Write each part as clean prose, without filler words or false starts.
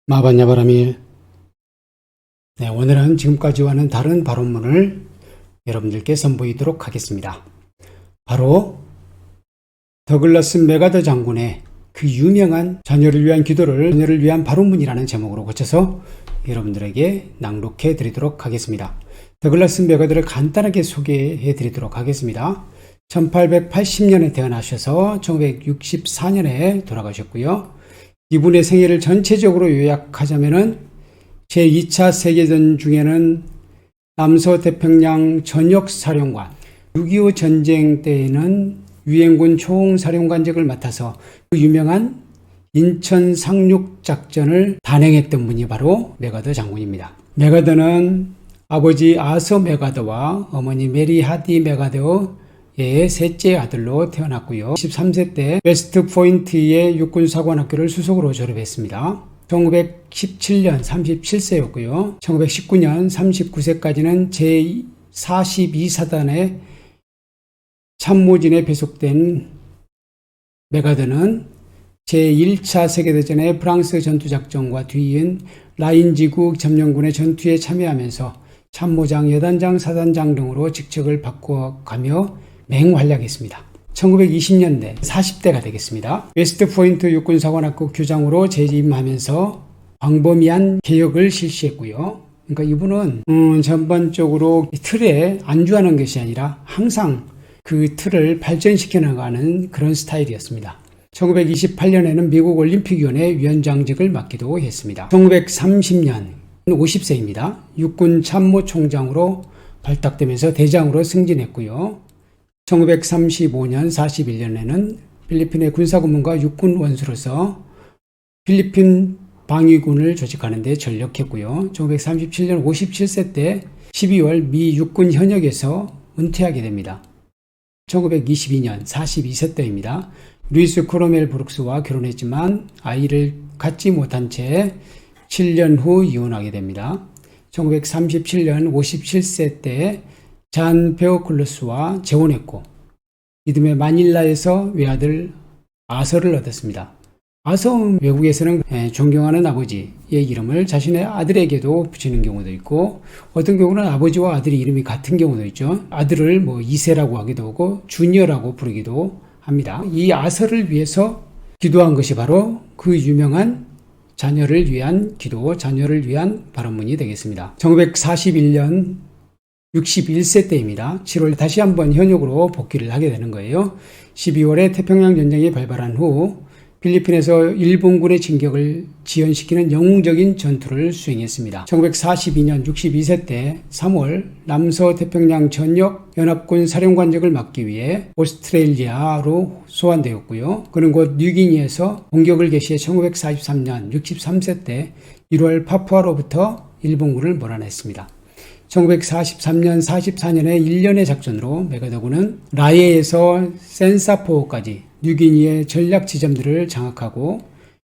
마반야바라밀. 네, 오늘은 지금까지와는 다른 발언문을 여러분들께 선보이도록 하겠습니다. 바로 더글라스 맥아더 장군의 그 유명한 자녀를 위한 기도를 자녀를 위한 발언문이라는 제목으로 고쳐서 여러분들에게 낭독해 드리도록 하겠습니다. 더글라스 맥아더를 간단하게 소개해 드리도록 하겠습니다. 1880년에 태어나셔서 1964년에 돌아가셨고요. 이분의 생애를 전체적으로 요약하자면은 제2차 세계전 중에는 남서태평양 전역사령관, 6.25 전쟁 때에는 유엔군 총사령관직을 맡아서 그 유명한 인천 상륙작전을 단행했던 분이 바로 맥아더 장군입니다. 맥아더는 아버지 아서 맥아더와 어머니 메리 하디 맥아더의 셋째 아들로 태어났고요. 13세 때 웨스트포인트의 육군사관학교를 수석으로 졸업했습니다. 1917년 37세였고요. 1919년 39세까지는 제42사단의 참모진에 배속된 맥아더는 제1차 세계대전의 프랑스 전투작전과 뒤이은 라인지구 점령군의 전투에 참여하면서 참모장, 여단장, 사단장 등으로 직책을 바꿔가며 맹활약했습니다. 1920년대 40대가 되겠습니다. 웨스트포인트 육군사관학교 교장으로 재임하면서 광범위한 개혁을 실시했고요. 그러니까 이분은 전반적으로 틀에 안주하는 것이 아니라 항상 그 틀을 발전시켜 나가는 그런 스타일이었습니다. 1928년에는 미국 올림픽위원회 위원장직을 맡기도 했습니다. 1930년 50세입니다. 육군 참모총장으로 발탁되면서 대장으로 승진했고요. 1935년 41년에는 필리핀의 군사고문과 육군 원수로서 필리핀 방위군을 조직하는 데 전력했고요. 1937년 57세 때 12월 미 육군 현역에서 은퇴하게 됩니다. 1922년 42세 때입니다. 루이스 코로멜 브룩스와 결혼했지만 아이를 갖지 못한 채 7년 후 이혼하게 됩니다. 1937년 57세 때 잔 페오클루스와 재혼했고 이듬해 마닐라에서 외아들 아서를 얻었습니다. 아서 외국에서는 존경하는 아버지의 이름을 자신의 아들에게도 붙이는 경우도 있고 어떤 경우는 아버지와 아들의 이름이 같은 경우도 있죠. 아들을 2세라고 하기도 하고 주니어라고 부르기도 합니다. 이 아서를 위해서 기도한 것이 바로 그 유명한 자녀를 위한 기도, 자녀를 위한 발언문이 되겠습니다. 1941년 61세 때입니다. 7월 다시 한번 현역으로 복귀를 하게 되는 거예요. 12월에 태평양 전쟁이 발발한 후 필리핀에서 일본군의 진격을 지연시키는 영웅적인 전투를 수행했습니다. 1942년 62세 때 3월 남서태평양 전역 연합군 사령관직을 맡기 위해 오스트레일리아로 소환되었고요. 그는 곧 뉴기니에서 공격을 개시해 1943년 63세 때 1월 파푸아로부터 일본군을 몰아냈습니다. 1943년 44년에 1년의 작전으로 맥아더군은 라에에서 센사포까지 뉴기니의 전략 지점들을 장악하고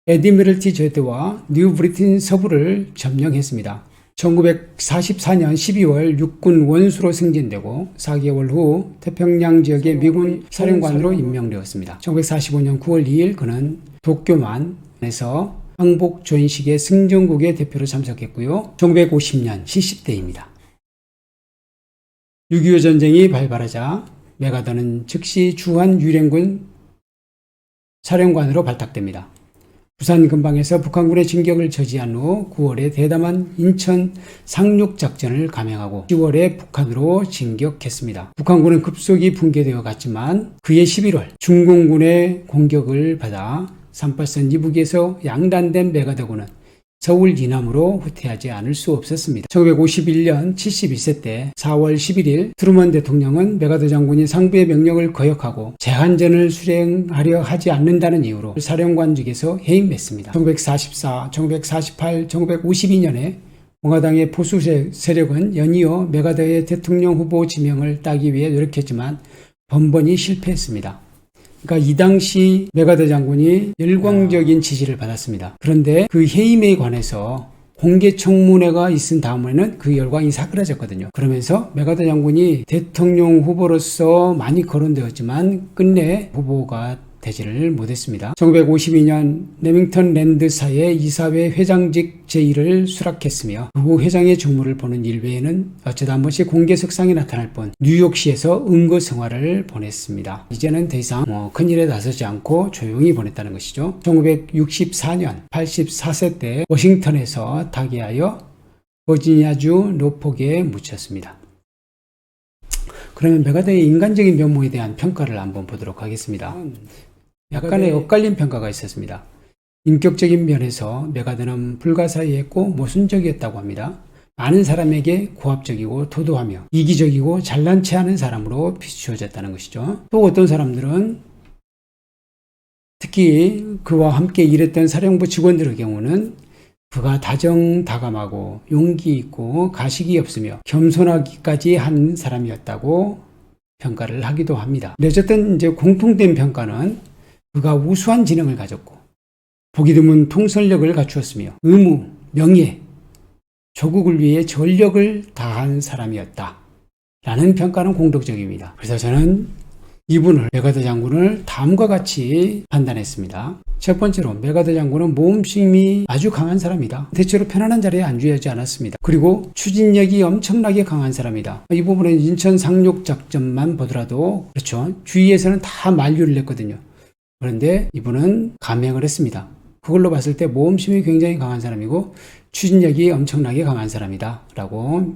에디미럴티 제드와 뉴브리튼 서부를 점령했습니다. 1944년 12월 육군 원수로 승진되고 4개월 후 태평양 지역의 미군 사령관으로 임명되었습니다. 1945년 9월 2일 그는 도쿄만에서 항복 전식의 승전국의 대표로 참석했고요. 1950년 70대입니다. 6.25 전쟁이 발발하자 맥아더는 즉시 주한 유엔군 사령관으로 발탁됩니다. 부산 근방에서 북한군의 진격을 저지한 후 9월에 대담한 인천 상륙작전을 감행하고 10월에 북한으로 진격했습니다. 북한군은 급속히 붕괴되어 갔지만 그해 11월 중공군의 공격을 받아 38선 이북에서 양단된 맥아더군은 서울 이남으로 후퇴하지 않을 수 없었습니다. 1951년 72세 때 4월 11일 트루먼 대통령은 맥아더 장군이 상부의 명령을 거역하고 제한전을 수행하려 하지 않는다는 이유로 사령관직에서 해임했습니다. 1944, 1948, 1952년에 공화당의 보수 세력은 연이어 맥아더의 대통령 후보 지명을 따기 위해 노력했지만 번번이 실패했습니다. 그러니까 이 당시 맥아더 장군이 열광적인 지지를 받았습니다. 그런데 그 해임에 관해서 공개청문회가 있은 다음에는 그 열광이 사그라졌거든요. 그러면서 맥아더 장군이 대통령 후보로서 많이 거론되었지만 끝내 후보가 되지를 못했습니다. 1952년 레밍턴 랜드사의 이사회 회장직 제1을 수락했으며 그 후 회장의 직무를 보는 일 외에는 어쩌다 한 번씩 공개석상에 나타날 뿐 뉴욕시에서 응거 생활을 보냈습니다. 이제는 더 이상 큰일에 나서지 않고 조용히 보냈다는 것이죠. 1964년 84세 때 워싱턴에서 타계하여 버지니아주 노폭에 묻혔습니다. 그러면 메가더의 인간적인 면모에 대한 평가를 한번 보도록 하겠습니다. 약간의 엇갈린 평가가 있었습니다. 인격적인 면에서 메가더는 불가사의했고 모순적이었다고 합니다. 많은 사람에게 고압적이고 도도하며 이기적이고 잘난 체하는 사람으로 비추어졌다는 것이죠. 또 어떤 사람들은 특히 그와 함께 일했던 사령부 직원들의 경우는 그가 다정다감하고 용기 있고 가식이 없으며 겸손하기까지 한 사람이었다고 평가를 하기도 합니다. 어쨌든 이제 공통된 평가는 그가 우수한 지능을 가졌고 보기 드문 통솔력을 갖추었으며 의무, 명예, 조국을 위해 전력을 다한 사람이었다 라는 평가는 공통적입니다. 그래서 저는 이분을 메가더 장군을 다음과 같이 판단했습니다. 첫 번째로 메가더 장군은 모험심이 아주 강한 사람이다. 대체로 편안한 자리에 안주하지 않았습니다. 그리고 추진력이 엄청나게 강한 사람이다. 이 부분은 인천 상륙 작전만 보더라도 그렇죠. 주위에서는 다 만류를 했거든요. 그런데 이분은 감행을 했습니다. 그걸로 봤을 때 모험심이 굉장히 강한 사람이고 추진력이 엄청나게 강한 사람이다 라고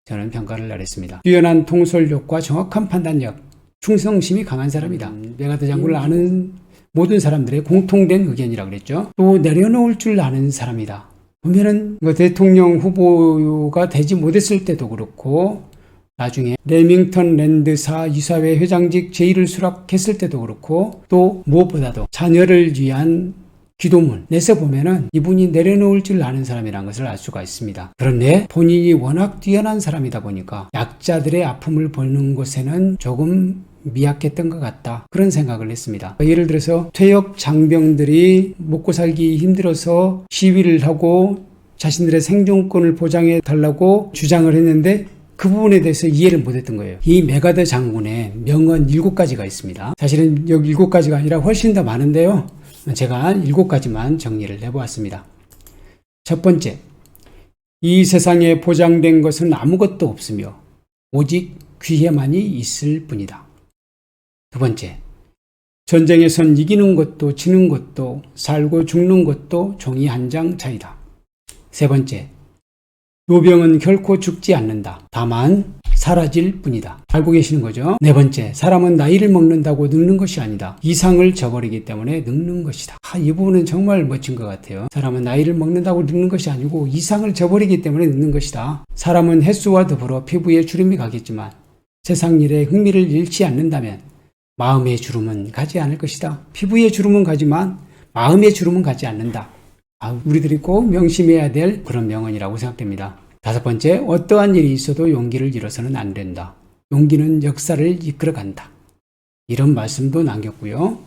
저는 평가를 내렸습니다. 뛰어난 통솔력과 정확한 판단력, 충성심이 강한 사람이다. 메가더 장군을 아는 모든 사람들의 공통된 의견이라고 그랬죠. 또 내려놓을 줄 아는 사람이다. 보면은 대통령 후보가 되지 못했을 때도 그렇고 나중에 레밍턴 랜드사 이사회 회장직 제1을 수락했을 때도 그렇고 또 무엇보다도 자녀를 위한 기도문 내서 보면은 이분이 내려놓을 줄 아는 사람이라는 것을 알 수가 있습니다. 그런데 본인이 워낙 뛰어난 사람이다 보니까 약자들의 아픔을 보는 것에는 조금 미약했던 것 같다. 그런 생각을 했습니다. 예를 들어서 퇴역 장병들이 먹고 살기 힘들어서 시위를 하고 자신들의 생존권을 보장해 달라고 주장을 했는데 그 부분에 대해서 이해를 못했던 거예요. 이 메가더 장군의 명언 7가지가 있습니다. 사실은 여기 7가지가 아니라 훨씬 더 많은데요. 제가 7가지만 정리를 해보았습니다. 첫 번째, 이 세상에 보장된 것은 아무것도 없으며 오직 귀해만이 있을 뿐이다. 두 번째, 전쟁에선 이기는 것도 지는 것도 살고 죽는 것도 종이 한 장 차이다. 세 번째, 노병은 결코 죽지 않는다. 다만 사라질 뿐이다. 알고 계시는 거죠? 네 번째, 사람은 나이를 먹는다고 늙는 것이 아니다. 이상을 저버리기 때문에 늙는 것이다. 이 부분은 정말 멋진 것 같아요. 사람은 나이를 먹는다고 늙는 것이 아니고 이상을 저버리기 때문에 늙는 것이다. 사람은 횟수와 더불어 피부에 주름이 가겠지만 세상 일에 흥미를 잃지 않는다면 마음의 주름은 가지 않을 것이다. 피부의 주름은 가지만 마음의 주름은 가지 않는다. 우리들이 꼭 명심해야 될 그런 명언이라고 생각됩니다. 다섯 번째, 어떠한 일이 있어도 용기를 잃어서는 안 된다. 용기는 역사를 이끌어간다. 이런 말씀도 남겼고요.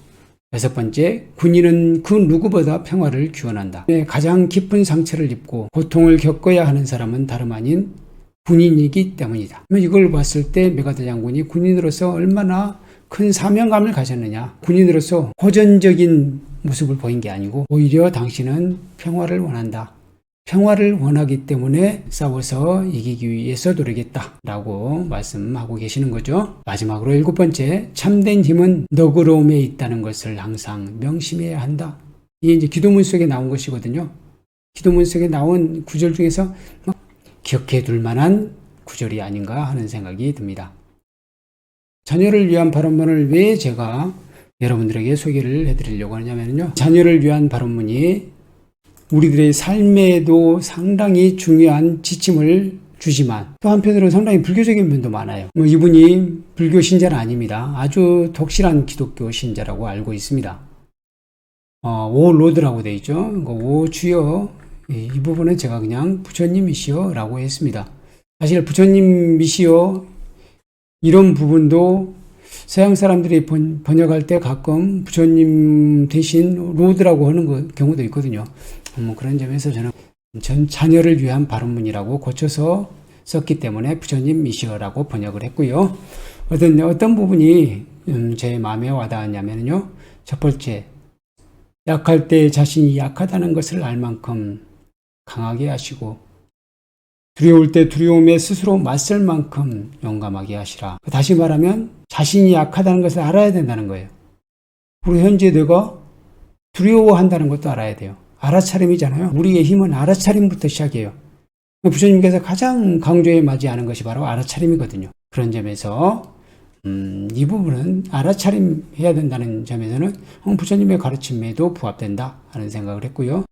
여섯 번째, 군인은 그 누구보다 평화를 기원한다. 가장 깊은 상처를 입고 고통을 겪어야 하는 사람은 다름 아닌 군인이기 때문이다. 이걸 봤을 때 메가더 장군이 군인으로서 얼마나 큰 사명감을 가졌느냐. 군인으로서 호전적인 모습을 보인 게 아니고 오히려 당신은 평화를 원한다. 평화를 원하기 때문에 싸워서 이기기 위해서 노력했다 라고 말씀하고 계시는 거죠. 마지막으로 7번째, 참된 힘은 너그러움에 있다는 것을 항상 명심해야 한다. 이게 이제 기도문 속에 나온 것이거든요. 기도문 속에 나온 구절 중에서 기억해 둘 만한 구절이 아닌가 하는 생각이 듭니다. 자녀를 위한 발언문을 왜 제가 여러분들에게 소개를 해드리려고 하냐면요. 자녀를 위한 발언문이 우리들의 삶에도 상당히 중요한 지침을 주지만 또 한편으로는 상당히 불교적인 면도 많아요. 이분이 불교 신자는 아닙니다. 아주 독실한 기독교 신자라고 알고 있습니다. 오 로드라고 되어 있죠. 오 주여, 이 부분은 제가 그냥 부처님이시여 라고 했습니다. 사실 부처님이시여 이런 부분도 서양 사람들이 번역할 때 가끔 부처님 대신 로드라고 하는 경우도 있거든요. 그런 점에서 저는 전 자녀를 위한 발언문이라고 고쳐서 썼기 때문에 부처님이시여라고 번역을 했고요. 어떤 부분이 제 마음에 와닿았냐면요. 첫 번째, 약할 때 자신이 약하다는 것을 알 만큼 강하게 하시고, 두려울 때 두려움에 스스로 맞설 만큼 용감하게 하시라. 다시 말하면 자신이 약하다는 것을 알아야 된다는 거예요. 그리고 현재 내가 두려워한다는 것도 알아야 돼요. 알아차림이잖아요. 우리의 힘은 알아차림부터 시작해요. 부처님께서 가장 강조해 맞이하는 것이 바로 알아차림이거든요. 그런 점에서 이 부분은 알아차림해야 된다는 점에서는 부처님의 가르침에도 부합된다 하는 생각을 했고요.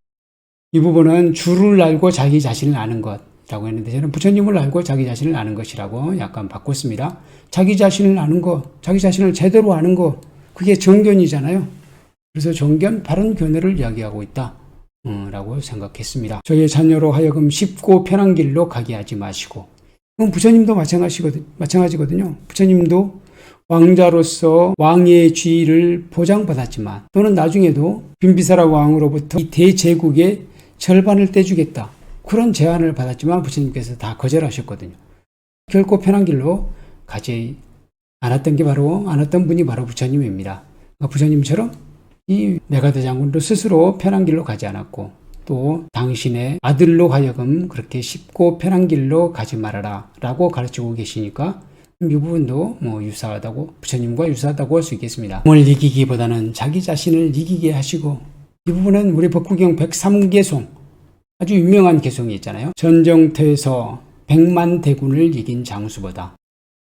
이 부분은 주를 알고 자기 자신을 아는 것이라고 했는데 저는 부처님을 알고 자기 자신을 아는 것이라고 약간 바꿨습니다. 자기 자신을 아는 것, 자기 자신을 제대로 아는 것, 그게 정견이잖아요. 그래서 정견, 바른 견해를 이야기하고 있다 라고 생각했습니다. 저의 자녀로 하여금 쉽고 편한 길로 가게 하지 마시고, 부처님도 마찬가지거든요. 부처님도 왕자로서 왕의 지위를 보장받았지만, 또는 나중에도 빈비사라 왕으로부터 이 대제국의 절반을 떼주겠다, 그런 제안을 받았지만 부처님께서 다 거절하셨거든요. 결코 편한 길로 가지 않았던 분이 바로 부처님입니다. 부처님처럼 이 메가더 장군도 스스로 편한 길로 가지 않았고, 또 당신의 아들로 하여금 그렇게 쉽고 편한 길로 가지 말아라 라고 가르치고 계시니까 이 부분도 유사하다고, 부처님과 유사하다고 할 수 있겠습니다. 몸을 이기기보다는 자기 자신을 이기게 하시고, 이 부분은 우리 법구경 103개송, 아주 유명한 개송이 있잖아요. 전정터에서 100만 대군을 이긴 장수보다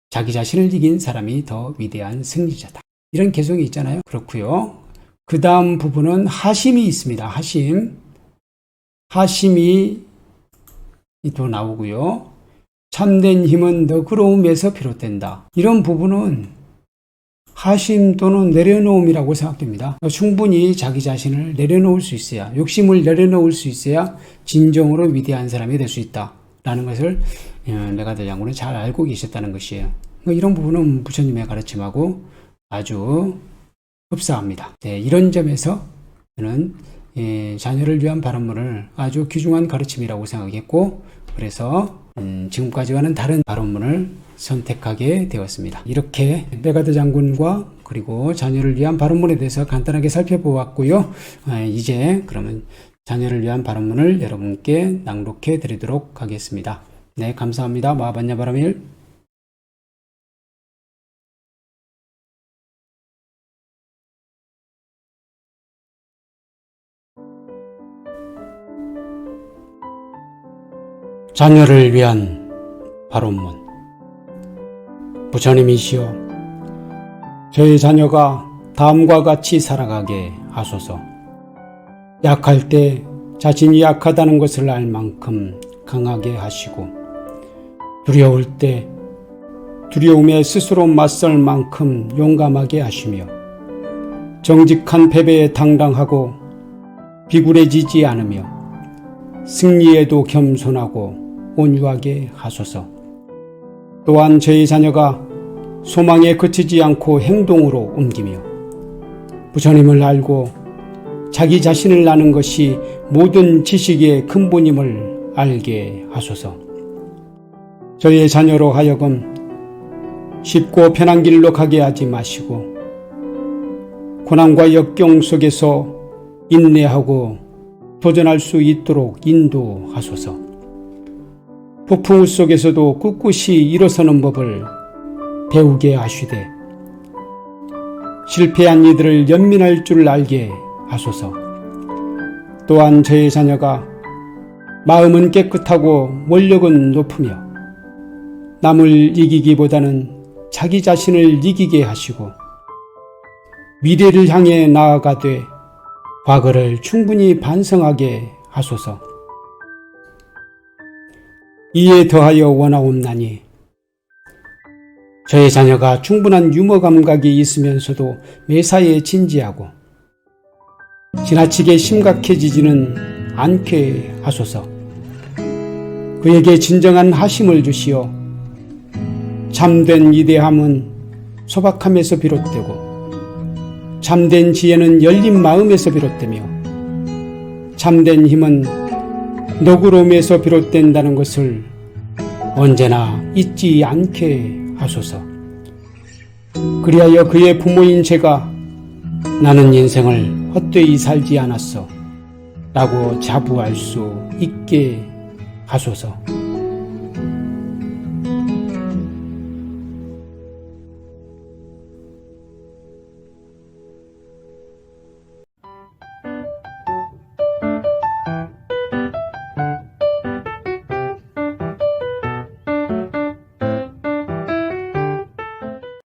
자기 자신을 이긴 사람이 더 위대한 승리자다, 이런 개송이 있잖아요. 그렇고요. 그 다음 부분은 하심이 있습니다. 하심이 또 나오고요. 참된 힘은 너그러움에서 비롯된다. 이런 부분은 하심 또는 내려놓음이라고 생각됩니다. 충분히 자기 자신을 내려놓을 수 있어야, 욕심을 내려놓을 수 있어야 진정으로 위대한 사람이 될 수 있다 라는 것을 메가더 장군은 잘 알고 계셨다는 것이에요. 이런 부분은 부처님의 가르침하고 아주 흡사합니다. 네, 이런 점에서 저는 자녀를 위한 발언문을 아주 귀중한 가르침이라고 생각했고, 그래서 지금까지와는 다른 발언문을 선택하게 되었습니다. 이렇게 메가더 장군과 그리고 자녀를 위한 발언문에 대해서 간단하게 살펴보았고요. 이제 그러면 자녀를 위한 발언문을 여러분께 낭독해 드리도록 하겠습니다. 네, 감사합니다. 마하반야바라밀. 자녀를 위한 발언문. 부처님이시여, 저희 자녀가 다음과 같이 살아가게 하소서. 약할 때 자신이 약하다는 것을 알 만큼 강하게 하시고, 두려울 때 두려움에 스스로 맞설 만큼 용감하게 하시며, 정직한 패배에 당당하고 비굴해지지 않으며 승리에도 겸손하고 온유하게 하소서. 또한 저희 자녀가 소망에 그치지 않고 행동으로 옮기며 부처님을 알고 자기 자신을 아는 것이 모든 지식의 근본임을 알게 하소서. 저희 자녀로 하여금 쉽고 편한 길로 가게 하지 마시고, 고난과 역경 속에서 인내하고 도전할 수 있도록 인도하소서. 폭풍 속에서도 꿋꿋이 일어서는 법을 배우게 하시되, 실패한 이들을 연민할 줄 알게 하소서. 또한 저의 자녀가 마음은 깨끗하고 원력은 높으며 남을 이기기보다는 자기 자신을 이기게 하시고, 미래를 향해 나아가되 과거를 충분히 반성하게 하소서. 이에 더하여 원하옵나니, 저의 자녀가 충분한 유머 감각이 있으면서도 매사에 진지하고 지나치게 심각해지지는 않게 하소서. 그에게 진정한 하심을 주시어 참된 위대함은 소박함에서 비롯되고, 참된 지혜는 열린 마음에서 비롯되며, 참된 힘은 너그러움에서 비롯된다는 것을 언제나 잊지 않게 하소서. 그리하여 그의 부모인 제가 나는 인생을 헛되이 살지 않았어 라고 자부할 수 있게 하소서.